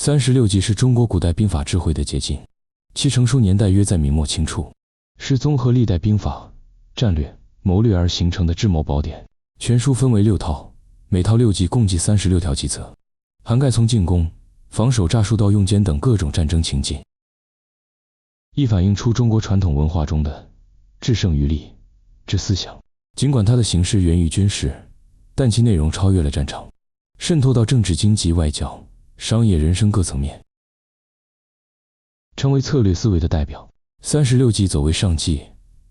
36计是中国古代兵法智慧的结晶，其成书年代约在明末清初，是综合历代兵法、战略、谋略而形成的智谋宝典。全书分为6套，每套6计，共计36条计策，涵盖从进攻、防守、诈术到用间等各种战争情境，亦反映出中国传统文化中的制胜于利之思想。尽管它的形式源于军事，但其内容超越了战场，渗透到政治、经济、外交、商业、人生各层面，成为策略思维的代表。36计走为上计，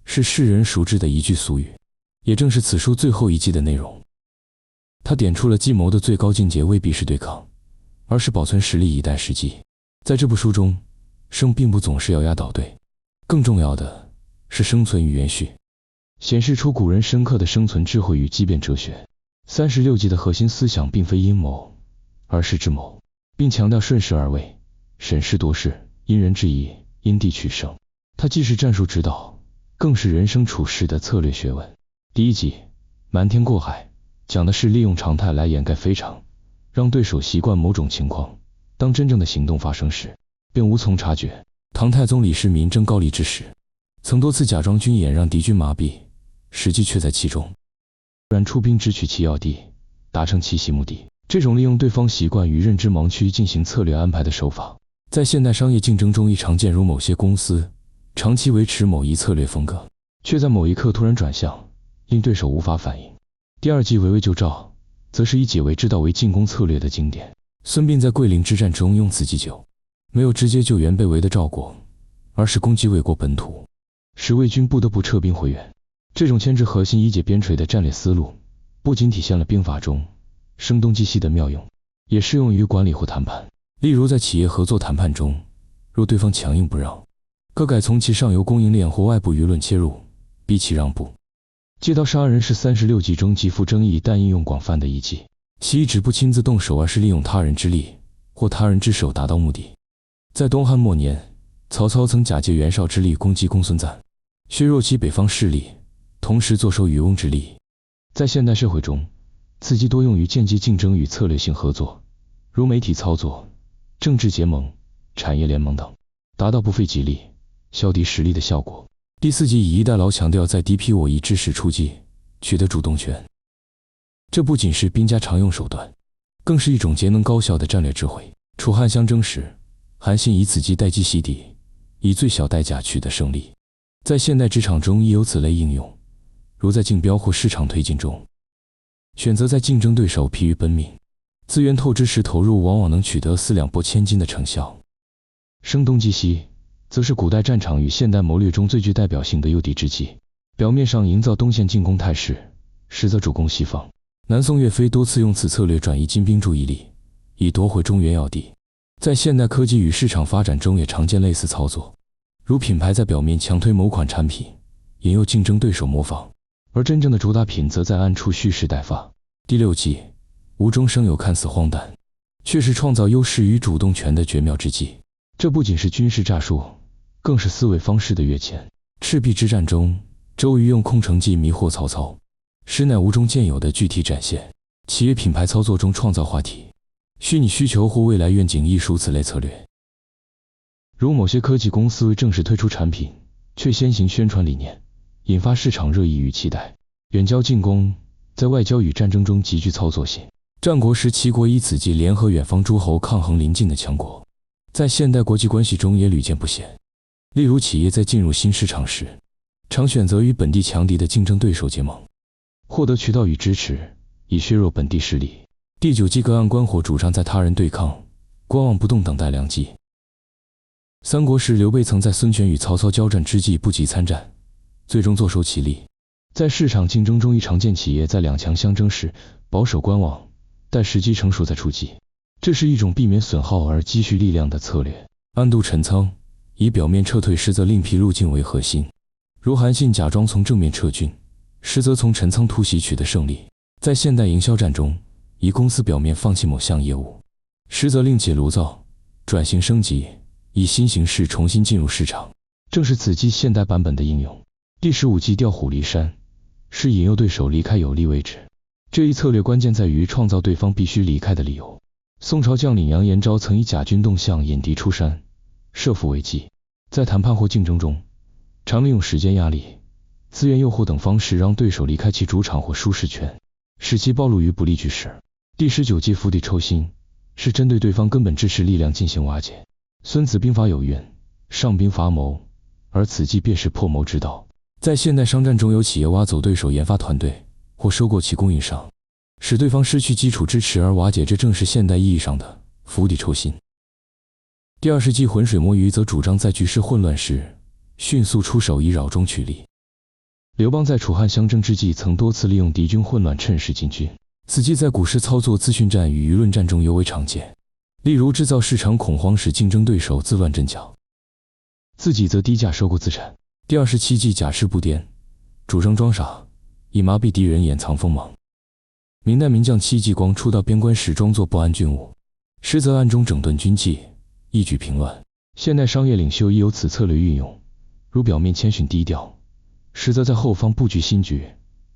是世人熟知的一句俗语，也正是此书最后一计的内容。它点出了计谋的最高境界未必是对抗，而是保存实力以待时机。在这部书中，胜并不总是要压倒对，更重要的是生存与延续，显示出古人深刻的生存智慧与机变哲学。36计的核心思想并非阴谋，而是智谋，并强调顺势而为、审时度势、因人制宜、因地取胜。它既是战术指导，更是人生处世的策略学问。第一计瞒天过海，讲的是利用常态来掩盖非常，让对手习惯某种情况，当真正的行动发生时，便无从察觉。唐太宗李世民征高丽之时，曾多次假装军演让敌军麻痹，实际却在其中，然出兵直取其要地，达成奇袭目的。这种利用对方习惯与认知盲区进行策略安排的手法，在现代商业竞争中亦常见，如某些公司长期维持某一策略风格，却在某一刻突然转向，令对手无法反应。第二计围魏救赵，则是以解围之道为进攻策略的经典。孙膑在桂林之战中用此计救，没有直接救援被围的赵国，而是攻击魏国本土，使魏军不得不撤兵回援。这种牵制核心以解边陲的战略思路，不仅体现了兵法中声东击西的妙用，也适用于管理或谈判。例如在企业合作谈判中，若对方强硬不让，可改从其上游供应链或外部舆论切入，逼其让步。借刀杀人是36计中极富争议但应用广泛的一计，其意指不亲自动手，而是利用他人之力或他人之手达到目的。在东汉末年，曹操曾假借袁绍之力攻击公孙瓒，削弱其北方势力，同时坐收渔翁之利。在现代社会中，此计多用于间接竞争与策略性合作，如媒体操作、政治结盟、产业联盟等，达到不费己力、消敌实力的效果。第四计以逸待劳，强调在敌疲我疑之时出击，取得主动权。这不仅是兵家常用手段，更是一种节能高效的战略智慧。楚汉相争时，韩信以此计待机袭敌，以最小代价取得胜利。在现代职场中亦有此类应用，如在竞标或市场推进中，选择在竞争对手疲于奔命、资源透支时投入，往往能取得4两拨千斤的成效。声东击西，则是古代战场与现代谋略中最具代表性的诱敌之计。表面上营造东线进攻态势，实则主攻西方。南宋岳飞多次用此策略转移金兵注意力，以夺回中原要地。在现代科技与市场发展中也常见类似操作，如品牌在表面强推某款产品，引诱竞争对手模仿，而真正的主打品则在暗处蓄势待发。第六计无中生有，看似荒诞，却是创造优势与主动权的绝妙之计。这不仅是军事诈术，更是思维方式的跃迁。赤壁之战中，周瑜用空城计迷惑曹操，实乃无中见有的具体展现。企业品牌操作中创造话题、虚拟需求或未来愿景亦属此类策略。如某些科技公司为正式推出产品，却先行宣传理念，引发市场热议与期待。远交近攻，在外交与战争中极具操作性。战国时，齐国以此计联合远方诸侯抗衡邻近的强国，在现代国际关系中也屡见不鲜。例如，企业在进入新市场时，常选择与本地强敌的竞争对手结盟，获得渠道与支持，以削弱本地势力。第九计各按关火，主张在他人对抗、观望不动，等待良机。三国时，刘备曾在孙权与曹操交战之际不及参战，最终坐收其利。在市场竞争中，亦常见企业在两强相争时保守观望，待时机成熟再出击，这是一种避免损耗而积蓄力量的策略。暗度陈仓，以表面撤退，实则另辟路径为核心。如韩信假装从正面撤军，实则从陈仓突袭取得胜利。在现代营销战中，以公司表面放弃某项业务，实则另起炉灶，转型升级，以新形式重新进入市场。正是此计现代版本的应用。第15计调虎离山，是引诱对手离开有利位置。这一策略关键在于创造对方必须离开的理由，宋朝将领杨延昭曾以假军动向引敌出山，设伏为计，在谈判或竞争中，常利用时间压力、资源诱惑等方式让对手离开其主场或舒适圈，使其暴露于不利局势。第19计釜底抽薪，是针对对方根本支持力量进行瓦解。孙子兵法有云：上兵伐谋，而此计便是破谋之道。在现代商战中，有企业挖走对手研发团队或收购其供应商，使对方失去基础支持而瓦解，这正是现代意义上的釜底抽薪。第20计浑水摸鱼则主张在局势混乱时迅速出手，以扰中取利。刘邦在楚汉相争之际，曾多次利用敌军混乱趁势进军，此计在股市操作、资讯战与舆论战中尤为常见。例如制造市场恐慌，使竞争对手自乱阵脚，自己则低价收购资产。第27计假势不颠，主张装傻，以麻痹敌人，掩藏锋芒。明代名将戚继光初到边关时装作不安军务，实则暗中整顿军纪，一举平乱。现代商业领袖亦有此策略运用，如表面谦逊低调，实则在后方布局新局，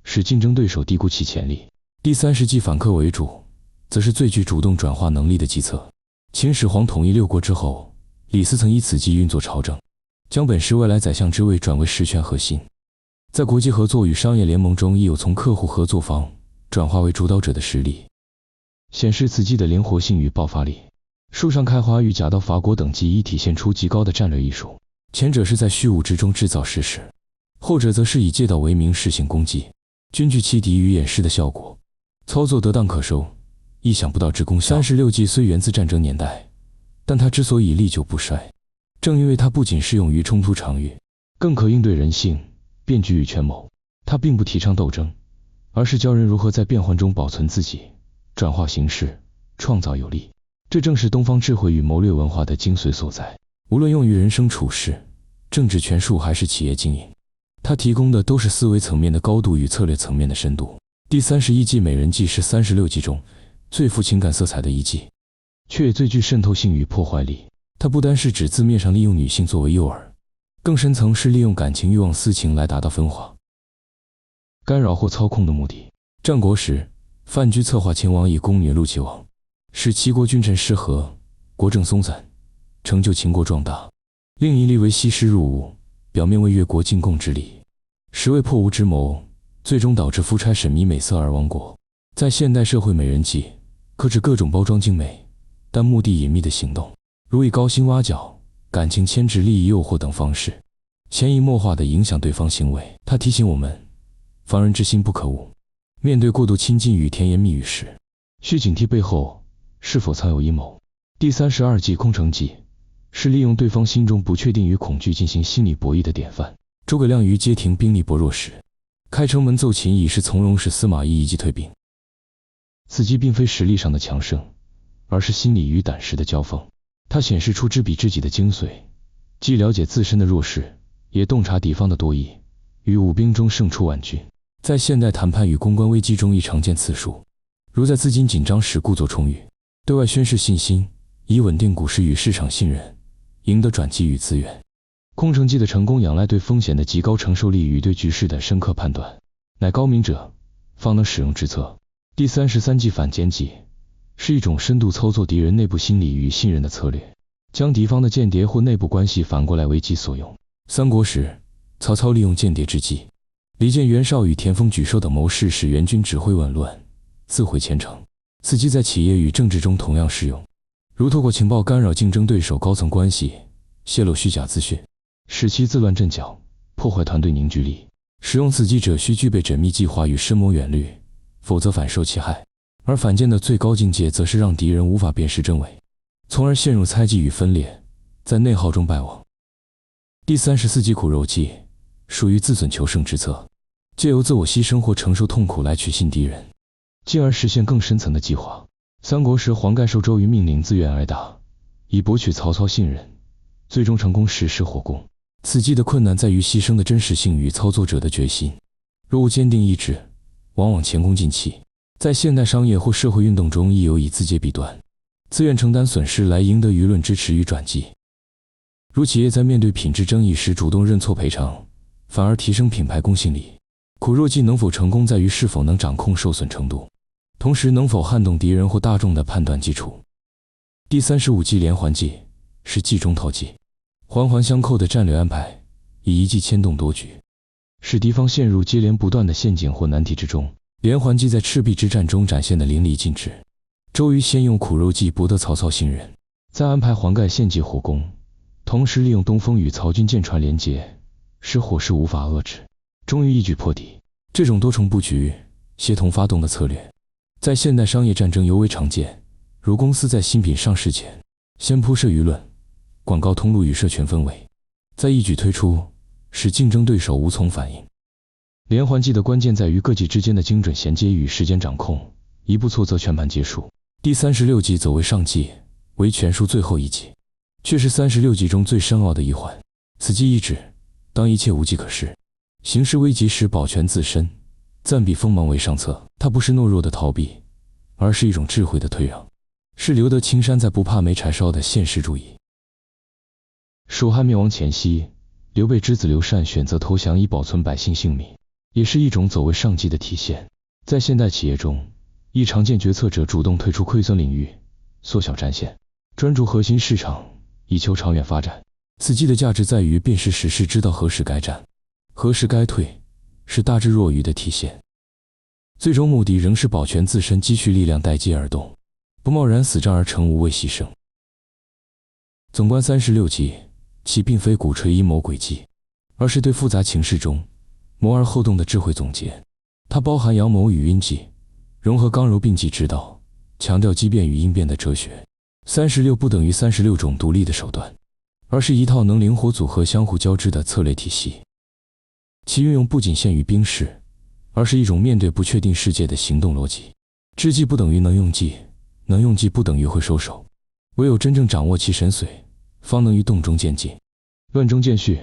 使竞争对手低估其潜力。第30计反客为主，则是最具主动转化能力的计策。秦始皇统一6国之后，李斯曾以此计运作朝政，将本是未来宰相之位转为实权核心。在国际合作与商业联盟中，亦有从客户合作方转化为主导者的实力，显示此计的灵活性与爆发力。树上开花与假道伐国等计已体现出极高的战略艺术，前者是在虚无之中制造事实，后者则是以借道为名实行攻击，均具欺敌与掩饰的效果，操作得当可收，意想不到之功效。36计虽源自战争年代，但它之所以历久不衰，正因为它不仅适用于冲突场域，更可应对人性、变局与权谋。它并不提倡斗争，而是教人如何在变幻中保存自己，转化形势，创造有利。这正是东方智慧与谋略文化的精髓所在。无论用于人生处事、政治权术还是企业经营，它提供的都是思维层面的高度与策略层面的深度。第31计美人计是36计中最富情感色彩的一计，却也最具渗透性与破坏力。它不单是指字面上利用女性作为诱饵，更深层是利用感情、欲望、私情来达到分化、干扰或操控的目的。战国时，范雎策划秦王以宫女陆齐王，使齐国君臣失和，国政松散，成就秦国壮大。另一例为西施入吴，表面为越国进贡之礼，实为破吴之谋，最终导致夫差沈迷美色而亡国。在现代社会，美人计可指各种包装精美但目的隐秘的行动，如以高薪挖角、感情牵制、利益诱惑等方式，潜移默化地影响对方行为。它提醒我们，防人之心不可无。面对过度亲近与甜言蜜语时，需警惕背后是否藏有阴谋。第32计空城计是利用对方心中不确定与恐惧进行心理博弈的典范。诸葛亮于街亭兵力薄弱时，开城门奏秦，以示从容，使司马懿一击退兵。此计并非实力上的强胜，而是心理与胆识的交锋。它显示出知彼知己的精髓，既了解自身的弱势，也洞察敌方的多疑，于舞兵中胜出万军。在现代谈判与公关危机中亦常见次数，如在资金紧张时故作充裕，对外宣示信心，以稳定股市与市场信任，赢得转机与资源。空城计的成功仰赖对风险的极高承受力与对局势的深刻判断，乃高明者方能使用之策。第33计反间计是一种深度操作敌人内部心理与信任的策略，将敌方的间谍或内部关系反过来为己所用。三国时，曹操利用间谍之计，离间袁绍与田丰、沮授等谋士，使援军指挥紊乱，自毁前程。此计在企业与政治中同样适用，如透过情报干扰竞争对手高层关系，泄露虚假资讯，使其自乱阵脚，破坏团队凝聚力。使用此计者需具备缜密计划与深谋远虑，否则反受其害。而反间的最高境界，则是让敌人无法辨识真伪，从而陷入猜忌与分裂，在内耗中败亡。第34计苦肉计属于自损求胜之策，借由自我牺牲或承受痛苦来取信敌人，进而实现更深层的计划。三国时，黄盖受周瑜命令自愿挨打，以博取曹操信任，最终成功实施火攻。此计的困难在于牺牲的真实性与操作者的决心，若无坚定意志，往往前功尽弃。在现代商业或社会运动中，亦有以自揭彼端，自愿承担损失来赢得舆论支持与转机。如企业在面对品质争议时主动认错赔偿，反而提升品牌公信力。苦肉计能否成功，在于是否能掌控受损程度，同时能否撼动敌人或大众的判断基础。第35计连环计是计中套计，环环相扣的战略安排，以一计牵动多局，使敌方陷入接连不断的陷阱或难题之中。连环计在赤壁之战中展现得淋漓尽致。周瑜先用苦肉计博得曹操信任，再安排黄盖献计火攻，同时利用东风与曹军舰船连接，使火势无法遏制，终于一举破敌。这种多重布局、协同发动的策略，在现代商业战争尤为常见。如公司在新品上市前，先铺设舆论、广告通路与社群氛围，再一举推出，使竞争对手无从反应。连环计的关键在于各计之间的精准衔接与时间掌控，一步错则全盘皆输。第36计走为上计，为全书最后一计，却是36计中最深奥的一环。此计意指，当一切无计可施，形势危急时保全自身，暂避锋芒为上策。它不是懦弱的逃避，而是一种智慧的退让，是留得青山在不怕没柴烧的现实主义。蜀汉灭亡前夕，刘备之子刘禅选择投降以保存百姓性命，也是一种走为上计的体现。在现代企业中，亦常见决策者主动退出亏损领域，缩小战线，专注核心市场，以求长远发展。此计的价值在于辨识时势，知道何时该战，何时该退，是大智若愚的体现。最终目的仍是保全自身，积蓄力量，待机而动，不贸然死战而成无谓牺牲。纵观36计，其并非鼓吹阴谋诡计，而是对复杂情势中谋而后动的智慧总结。它包含阳谋与阴计，融合刚柔并济之道，强调机变与应变的哲学。36不等于36种独立的手段，而是一套能灵活组合、相互交织的策略体系。其运用不仅限于兵事，而是一种面对不确定世界的行动逻辑。知计不等于能用计，能用计不等于会收手，唯有真正掌握其神髓，方能于动中见机，乱中见序，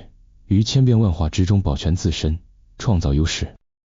于千变万化之中保全自身，创造优势。